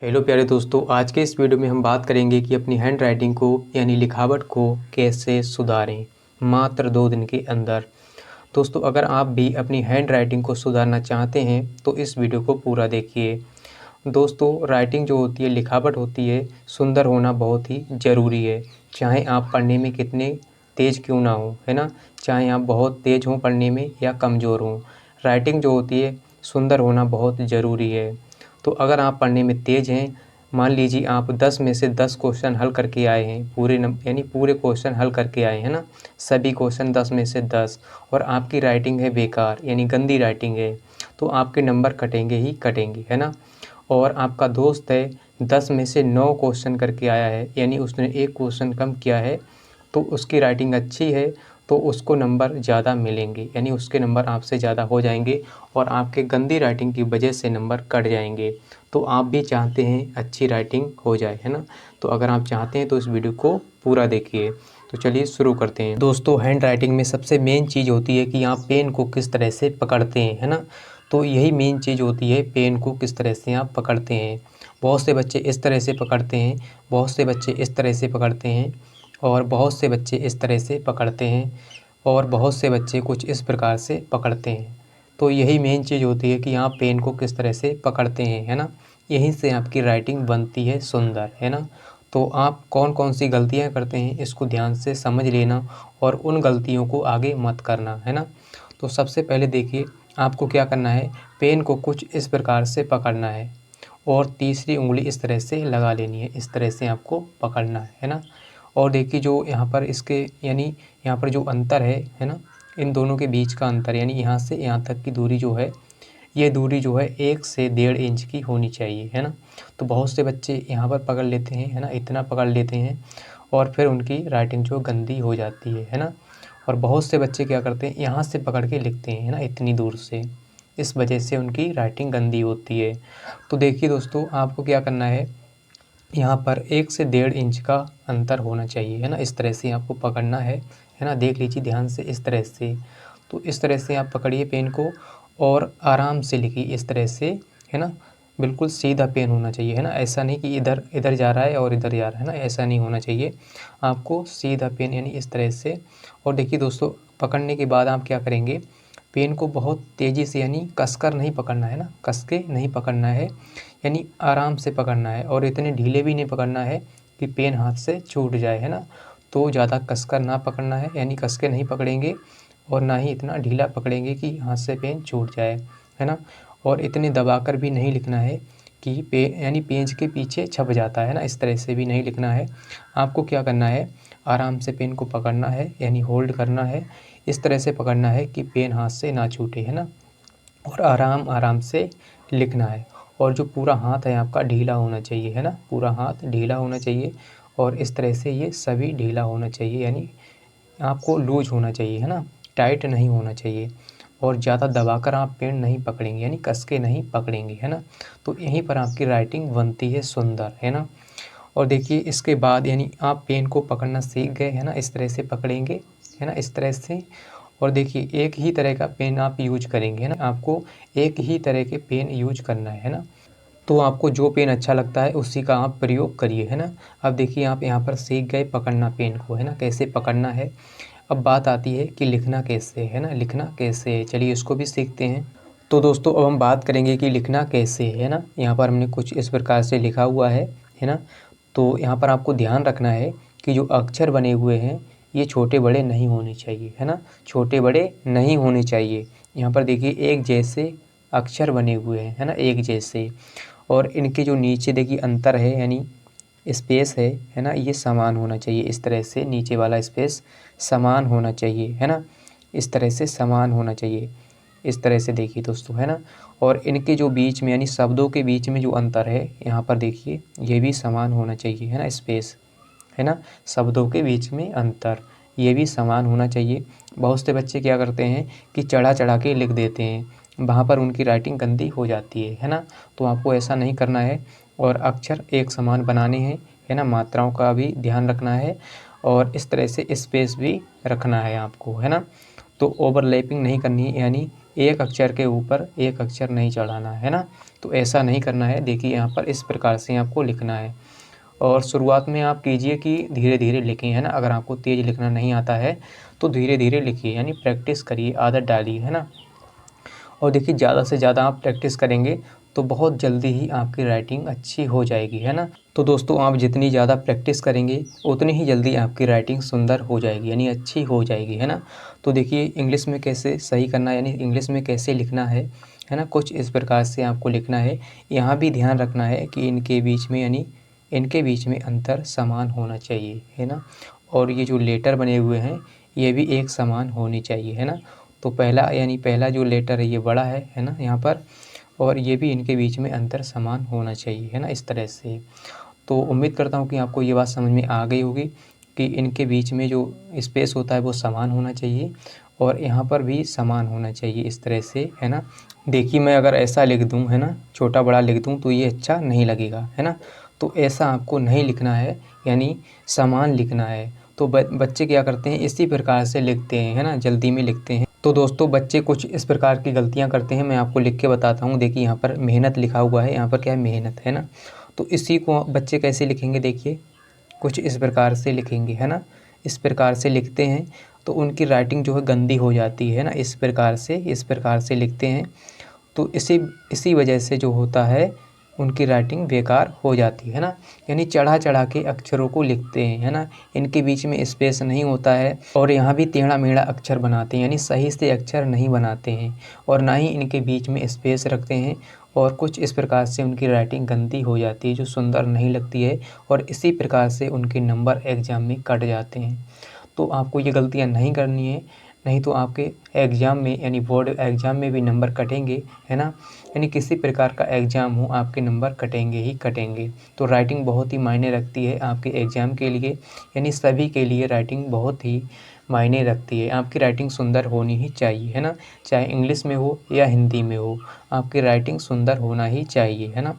Hello प्यारे दोस्तों, आज के इस वीडियो में हम बात करेंगे कि अपनी हैंड राइटिंग को यानी लिखावट को कैसे सुधारें मात्र 2 दिन के अंदर। दोस्तों, अगर आप भी अपनी हैंड राइटिंग को सुधारना चाहते हैं तो इस वीडियो को पूरा देखिए। दोस्तों, राइटिंग जो होती है, लिखावट होती है, सुंदर होना बहुत ही ज़रूरी है। चाहे आप पढ़ने में कितने तेज़ क्यों ना हो, है ना? चाहे आप बहुत तेज़ हों पढ़ने में या कमज़ोर हों, राइटिंग जो होती है सुंदर होना बहुत ज़रूरी है। तो अगर आप पढ़ने में तेज़ हैं, मान लीजिए आप 10 में से 10 क्वेश्चन हल करके आए हैं, यानी पूरे क्वेश्चन हल करके आए हैं ना, सभी क्वेश्चन 10 में से 10, और आपकी राइटिंग है बेकार यानी गंदी राइटिंग है, तो आपके नंबर कटेंगे ही कटेंगे, है ना? और आपका दोस्त है 10 में से 9 क्वेश्चन करके आया है, यानी उसने एक क्वेश्चन कम किया है, तो उसकी राइटिंग अच्छी है तो उसको नंबर ज़्यादा मिलेंगे, यानी उसके नंबर आपसे ज़्यादा हो जाएंगे और आपके गंदी राइटिंग की वजह से नंबर कट जाएंगे। तो आप भी चाहते हैं अच्छी राइटिंग हो जाए, है ना? तो अगर आप चाहते हैं तो इस वीडियो को पूरा देखिए। तो चलिए शुरू करते हैं। दोस्तों, हैंड राइटिंग में सबसे मेन चीज़ होती है कि आप पेन को किस तरह से पकड़ते हैं, है ना? तो यही मेन चीज़ होती है, पेन को किस तरह से आप पकड़ते हैं। बहुत से बच्चे इस तरह से पकड़ते हैं, बहुत से बच्चे इस तरह से पकड़ते हैं, और बहुत से बच्चे इस तरह से पकड़ते हैं, और बहुत से बच्चे कुछ इस प्रकार से पकड़ते हैं। तो यही मेन चीज़ होती है कि आप पेन को किस तरह से पकड़ते हैं, है ना? यहीं से आपकी राइटिंग बनती है सुंदर, है ना? तो आप कौन कौन सी गलतियाँ करते हैं इसको ध्यान से समझ लेना और उन गलतियों को आगे मत करना, है ना? तो सबसे पहले देखिए, आपको क्या करना है, पेन को कुछ इस प्रकार से पकड़ना है और तीसरी उंगली इस तरह से लगा लेनी है, इस तरह से आपको पकड़ना है ना? और देखिए जो यहाँ पर इसके यानी यहाँ पर जो अंतर है ना? इन दोनों के बीच का अंतर यानी यहाँ से यहाँ तक की दूरी जो है, ये दूरी जो है 1 से 1.5 इंच की होनी चाहिए, है ना? तो बहुत से बच्चे यहाँ पर पकड़ लेते हैं, है ना? इतना पकड़ लेते हैं और फिर उनकी राइटिंग जो गंदी हो जाती है ना? और बहुत से बच्चे क्या करते हैं, यहाँ से पकड़ के लिखते हैं, है ना? इतनी दूर से, इस वजह से उनकी राइटिंग गंदी होती है। तो देखिए दोस्तों, आपको क्या करना है, यहाँ पर 1 से 1.5 इंच का अंतर होना चाहिए, है ना? इस तरह से आपको पकड़ना है ना? देख लीजिए ध्यान से, इस तरह से। तो इस तरह से आप पकड़िए पेन को और आराम से लिखिए इस तरह से, है ना? बिल्कुल सीधा पेन होना चाहिए, है ना? ऐसा नहीं कि इधर इधर जा रहा है और इधर जा रहा है ना, ऐसा नहीं होना चाहिए। आपको सीधा पेन यानी इस तरह से। और देखिए दोस्तों, पकड़ने के बाद आप क्या करेंगे, पेन को बहुत तेज़ी से यानी कसकर नहीं पकड़ना है ना, कस के नहीं पकड़ना है, यानी आराम से पकड़ना है और इतने ढीले भी नहीं पकड़ना है कि पेन हाथ से छूट जाए, है ना? तो ज़्यादा कसकर ना पकड़ना है, यानी कस के नहीं पकड़ेंगे और ना ही इतना ढीला पकड़ेंगे कि हाथ से पेन छूट जाए, है ना? और इतने दबाकर भी नहीं लिखना है कि यानी पेज के पीछे छप जाता है ना, इस तरह से भी नहीं लिखना है। आपको क्या करना है, आराम से पेन को पकड़ना है, यानी होल्ड करना है, इस तरह से पकड़ना है कि पेन हाथ से ना छूटे, है ना? और आराम आराम से लिखना है। और जो पूरा हाथ है आपका ढीला होना चाहिए, है ना? पूरा हाथ ढीला होना चाहिए और इस तरह से ये सभी ढीला होना चाहिए, यानी आपको लूज होना चाहिए, है ना? टाइट नहीं होना चाहिए और ज़्यादा दबाकर आप पेन नहीं पकड़ेंगे, यानी कस के नहीं पकड़ेंगे, है ना? तो यहीं पर आपकी राइटिंग बनती है सुंदर, है ना? और देखिए इसके बाद यानी आप पेन को पकड़ना सीख गए, है ना? इस तरह से पकड़ेंगे, है ना? इस तरह से। और देखिए एक ही तरह का पेन आप यूज करेंगे, है ना? आपको एक ही तरह के पेन यूज करना है ना? तो आपको जो पेन अच्छा लगता है उसी का आप प्रयोग करिए, है ना? अब देखिए आप यहाँ पर सीख गए पकड़ना पेन को, है ना? कैसे पकड़ना है। अब बात आती है कि लिखना कैसे है ना, लिखना कैसे है, चलिए इसको भी सीखते हैं। तो दोस्तों, अब हम बात करेंगे कि लिखना कैसे है ना। यहाँ पर हमने कुछ इस प्रकार से लिखा हुआ है ना? तो यहाँ पर आपको ध्यान रखना है कि जो अक्षर बने हुए हैं ये छोटे बड़े नहीं होने चाहिए, है ना? छोटे बड़े नहीं होने चाहिए। यहाँ पर देखिए एक जैसे अक्षर बने हुए हैं, है ना? एक जैसे। और इनके जो नीचे देखिए अंतर है, यानी स्पेस है ना? ये समान होना चाहिए, इस तरह से नीचे वाला स्पेस समान होना चाहिए, है ना? इस तरह से समान होना चाहिए, इस तरह से देखिए दोस्तों, है ना? और इनके जो बीच में यानी शब्दों के बीच में जो अंतर है, यहाँ पर देखिए ये भी समान होना चाहिए, है ना? स्पेस, है ना? शब्दों के बीच में अंतर ये भी समान होना चाहिए। बहुत से बच्चे क्या करते हैं कि चढ़ा चढ़ा के लिख देते हैं, वहाँ पर उनकी राइटिंग गंदी हो जाती है ना? तो आपको ऐसा नहीं करना है और अक्षर एक समान बनाने हैं, है ना? मात्राओं का भी ध्यान रखना है और इस तरह से स्पेस भी रखना है आपको, है ना? तो ओवरलैपिंग नहीं करनी है, यानी एक अक्षर के ऊपर एक अक्षर नहीं चढ़ाना है ना। तो ऐसा नहीं करना है। देखिए यहाँ पर इस प्रकार से आपको लिखना है और शुरुआत में आप कीजिए कि धीरे धीरे लिखें, है ना। अगर आपको तेज़ लिखना नहीं आता है तो धीरे धीरे लिखिए, यानी प्रैक्टिस करिए, आदत डालिए, है ना। और देखिए ज़्यादा से ज़्यादा आप प्रैक्टिस करेंगे तो बहुत जल्दी ही आपकी राइटिंग अच्छी हो जाएगी, है ना। तो दोस्तों आप जितनी ज़्यादा प्रैक्टिस करेंगे उतनी ही जल्दी आपकी राइटिंग सुंदर हो जाएगी, यानी अच्छी हो जाएगी, है ना। तो देखिए इंग्लिश में कैसे सही करना है, यानी इंग्लिश में कैसे लिखना है ना। कुछ इस प्रकार से आपको लिखना है। यहाँ भी ध्यान रखना है कि इनके बीच में, यानी इनके बीच में अंतर समान होना चाहिए, है ना। और ये जो लेटर बने हुए हैं ये भी एक समान होनी चाहिए, है ना। तो पहला, यानी पहला जो लेटर है ये बड़ा है ना यहाँ पर, और ये भी इनके बीच में अंतर समान होना चाहिए, है ना, इस तरह से। तो उम्मीद करता हूँ कि आपको ये बात समझ में आ गई होगी कि इनके बीच में जो स्पेस होता है वो समान होना चाहिए और यहाँ पर भी समान होना चाहिए, इस तरह से, है ना। देखिए मैं अगर ऐसा लिख दूँ, है ना, छोटा बड़ा लिख दूँ तो ये अच्छा नहीं लगेगा, है ना। तो ऐसा आपको नहीं लिखना है, यानी समान लिखना है। तो बच्चे क्या करते हैं, इसी प्रकार से लिखते हैं, है ना, जल्दी में लिखते हैं। तो दोस्तों बच्चे कुछ इस प्रकार की गलतियां करते हैं, मैं आपको लिख के बताता हूँ। देखिए यहाँ पर मेहनत लिखा हुआ है, यहाँ पर क्या है, मेहनत, है ना। तो इसी को बच्चे कैसे लिखेंगे, देखिए कुछ इस प्रकार से लिखेंगे, है ना। इस प्रकार से लिखते हैं तो उनकी राइटिंग जो है गंदी हो जाती है ना। इस प्रकार से लिखते हैं तो इसी वजह से जो होता है उनकी राइटिंग बेकार हो जाती है ना। यानी चढ़ा चढ़ा के अक्षरों को लिखते हैं, है ना। इनके बीच में स्पेस नहीं होता है और यहाँ भी टेढ़ा मेढ़ा अक्षर बनाते हैं, यानी सही से अक्षर नहीं बनाते हैं और ना ही इनके बीच में स्पेस रखते हैं। और कुछ इस प्रकार से उनकी राइटिंग गंदी हो जाती है, जो सुंदर नहीं लगती है और इसी प्रकार से उनके नंबर एग्ज़ाम में कट जाते हैं। तो आपको ये गलतियाँ नहीं करनी है, नहीं तो आपके एग्ज़ाम में, यानी बोर्ड एग्ज़ाम में भी नंबर कटेंगे, है ना। यानी किसी प्रकार का एग्ज़ाम हो आपके नंबर कटेंगे ही कटेंगे। तो राइटिंग बहुत ही मायने रखती है आपके एग्ज़ाम के लिए, यानी सभी के लिए राइटिंग बहुत ही मायने रखती है। आपकी राइटिंग सुंदर होनी ही चाहिए, है ना। चाहे इंग्लिश में हो या हिंदी में हो, आपकी राइटिंग सुंदर होना ही चाहिए, है ना।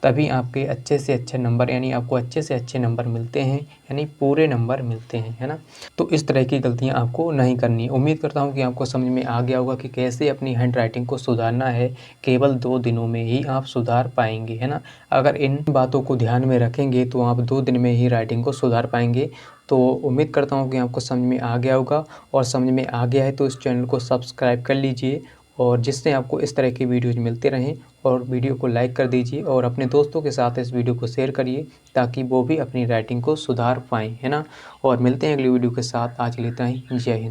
तभी आपके अच्छे से अच्छे नंबर, यानी आपको अच्छे से अच्छे नंबर मिलते हैं, यानी पूरे नंबर मिलते हैं, है ना। तो इस तरह की गलतियां आपको नहीं करनी है। उम्मीद करता हूं कि आपको समझ में आ गया होगा कि कैसे अपनी हैंड राइटिंग को सुधारना है। केवल 2 दिनों में ही आप सुधार पाएंगे, है ना। अगर इन बातों को ध्यान में रखेंगे तो आप 2 दिन में ही राइटिंग को सुधार पाएंगे। तो उम्मीद करता हूँ कि आपको समझ में आ गया होगा, और समझ में आ गया है तो इस चैनल को सब्सक्राइब कर लीजिए, और जिससे आपको इस तरह की वीडियोज़ मिलते रहें। और वीडियो को लाइक कर दीजिए और अपने दोस्तों के साथ इस वीडियो को शेयर करिए ताकि वो भी अपनी राइटिंग को सुधार पाएँ, है ना। और मिलते हैं अगली वीडियो के साथ। आज के लिए इतना ही। जय हिंद।